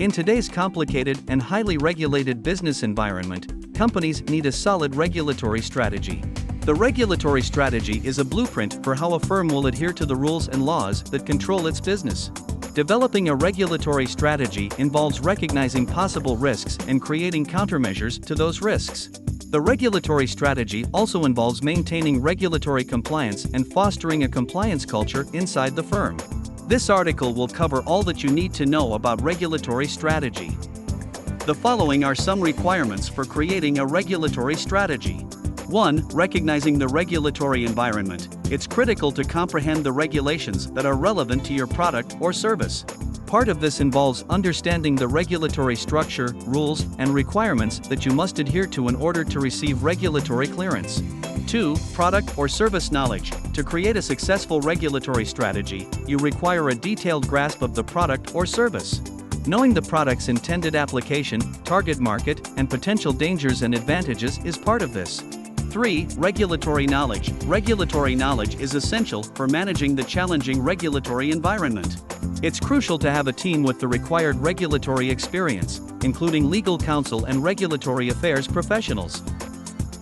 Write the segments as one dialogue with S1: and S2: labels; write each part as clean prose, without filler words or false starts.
S1: In today's complicated and highly regulated business environment, companies need a solid regulatory strategy. The regulatory strategy is a blueprint for how a firm will adhere to the rules and laws that control its business. Developing a regulatory strategy involves recognizing possible risks and creating countermeasures to those risks. The regulatory strategy also involves maintaining regulatory compliance and fostering a compliance culture inside the firm. This article will cover all that you need to know about regulatory strategy. The following are some requirements for creating a regulatory strategy. 1. Recognizing the regulatory environment. It's critical to comprehend the regulations that are relevant to your product or service. Part of this involves understanding the regulatory structure, rules, and requirements that you must adhere to in order to receive regulatory clearance. 2. Product or service knowledge. To create a successful regulatory strategy, you require a detailed grasp of the product or service. Knowing the product's intended application, target market, and potential dangers and advantages is part of this. 3. Regulatory knowledge. Regulatory knowledge is essential for managing the challenging regulatory environment. It's crucial to have a team with the required regulatory experience, including legal counsel and regulatory affairs professionals.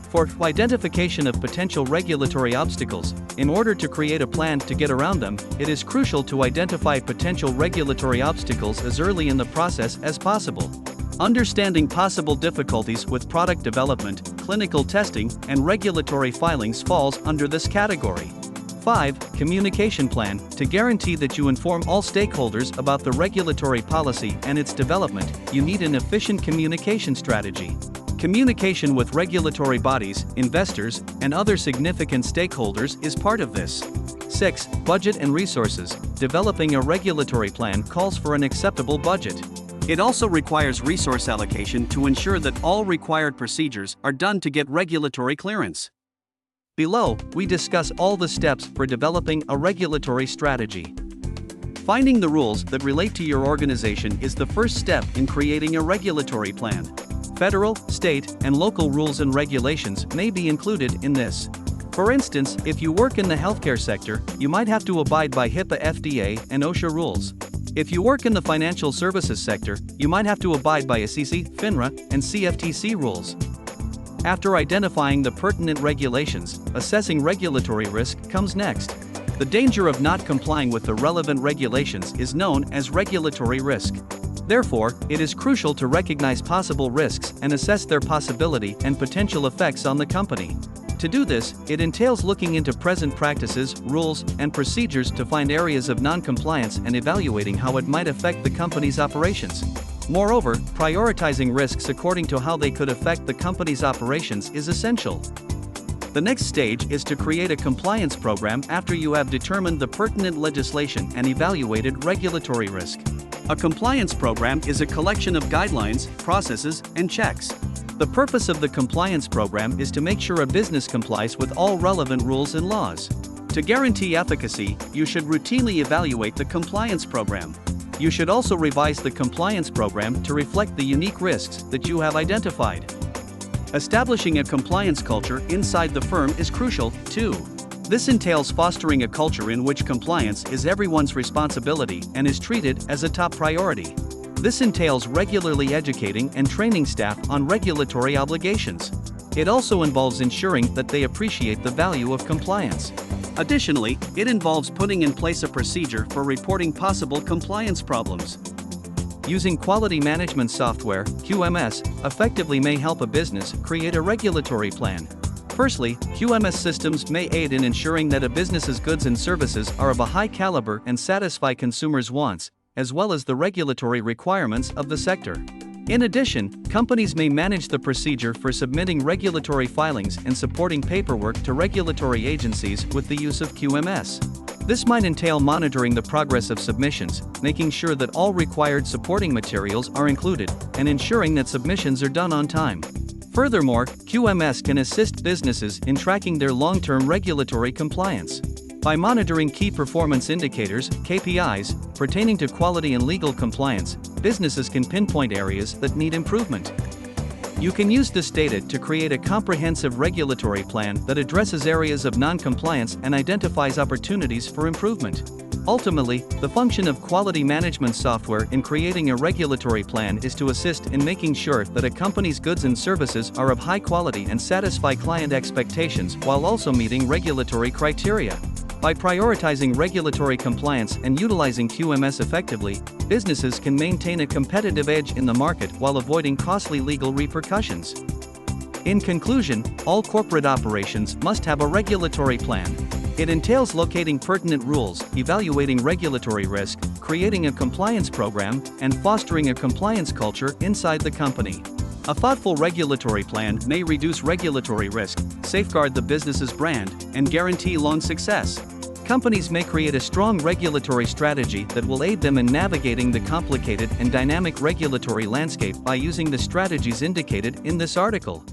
S1: For identification of potential regulatory obstacles, in order to create a plan to get around them, it is crucial to identify potential regulatory obstacles as early in the process as possible. Understanding possible difficulties with product development, clinical testing, and regulatory filings falls under this category. 5. Communication plan. To guarantee that you inform all stakeholders about the regulatory policy and its development, you need an efficient communication strategy. Communication with regulatory bodies, investors, and other significant stakeholders is part of this. 6. Budget and resources. Developing a regulatory plan calls for an acceptable budget. It also requires resource allocation to ensure that all required procedures are done to get regulatory clearance. Below, we discuss all the steps for developing a regulatory strategy. Finding the rules that relate to your organization is the first step in creating a regulatory plan. Federal, state, and local rules and regulations may be included in this. For instance, if you work in the healthcare sector, you might have to abide by HIPAA, FDA, and OSHA rules. If you work in the financial services sector, you might have to abide by SEC, FINRA, and CFTC rules. After identifying the pertinent regulations, assessing regulatory risk comes next. The danger of not complying with the relevant regulations is known as regulatory risk. Therefore, it is crucial to recognize possible risks and assess their possibility and potential effects on the company. To do this, it entails looking into present practices, rules, and procedures to find areas of non-compliance and evaluating how it might affect the company's operations. Moreover, prioritizing risks according to how they could affect the company's operations is essential. The next stage is to create a compliance program after you have determined the pertinent legislation and evaluated regulatory risk. A compliance program is a collection of guidelines, processes, and checks. The purpose of the compliance program is to make sure a business complies with all relevant rules and laws. To guarantee efficacy, you should routinely evaluate the compliance program. You should also revise the compliance program to reflect the unique risks that you have identified. Establishing a compliance culture inside the firm is crucial, too. This entails fostering a culture in which compliance is everyone's responsibility and is treated as a top priority. This entails regularly educating and training staff on regulatory obligations. It also involves ensuring that they appreciate the value of compliance. Additionally, it involves putting in place a procedure for reporting possible compliance problems. Using quality management software, QMS, effectively may help a business create a regulatory plan. Firstly, QMS systems may aid in ensuring that a business's goods and services are of a high caliber and satisfy consumers' wants, as well as the regulatory requirements of the sector. In addition, companies may manage the procedure for submitting regulatory filings and supporting paperwork to regulatory agencies with the use of QMS. This might entail monitoring the progress of submissions, making sure that all required supporting materials are included, and ensuring that submissions are done on time. Furthermore, QMS can assist businesses in tracking their long-term regulatory compliance. By monitoring key performance indicators, KPIs, pertaining to quality and legal compliance, businesses can pinpoint areas that need improvement. You can use this data to create a comprehensive regulatory plan that addresses areas of non-compliance and identifies opportunities for improvement. Ultimately, the function of quality management software in creating a regulatory plan is to assist in making sure that a company's goods and services are of high quality and satisfy client expectations while also meeting regulatory criteria. By prioritizing regulatory compliance and utilizing QMS effectively, businesses can maintain a competitive edge in the market while avoiding costly legal repercussions. In conclusion, all corporate operations must have a regulatory plan. It entails locating pertinent rules, evaluating regulatory risk, creating a compliance program, and fostering a compliance culture inside the company. A thoughtful regulatory plan may reduce regulatory risk, safeguard the business's brand, and guarantee long success. Companies may create a strong regulatory strategy that will aid them in navigating the complicated and dynamic regulatory landscape by using the strategies indicated in this article.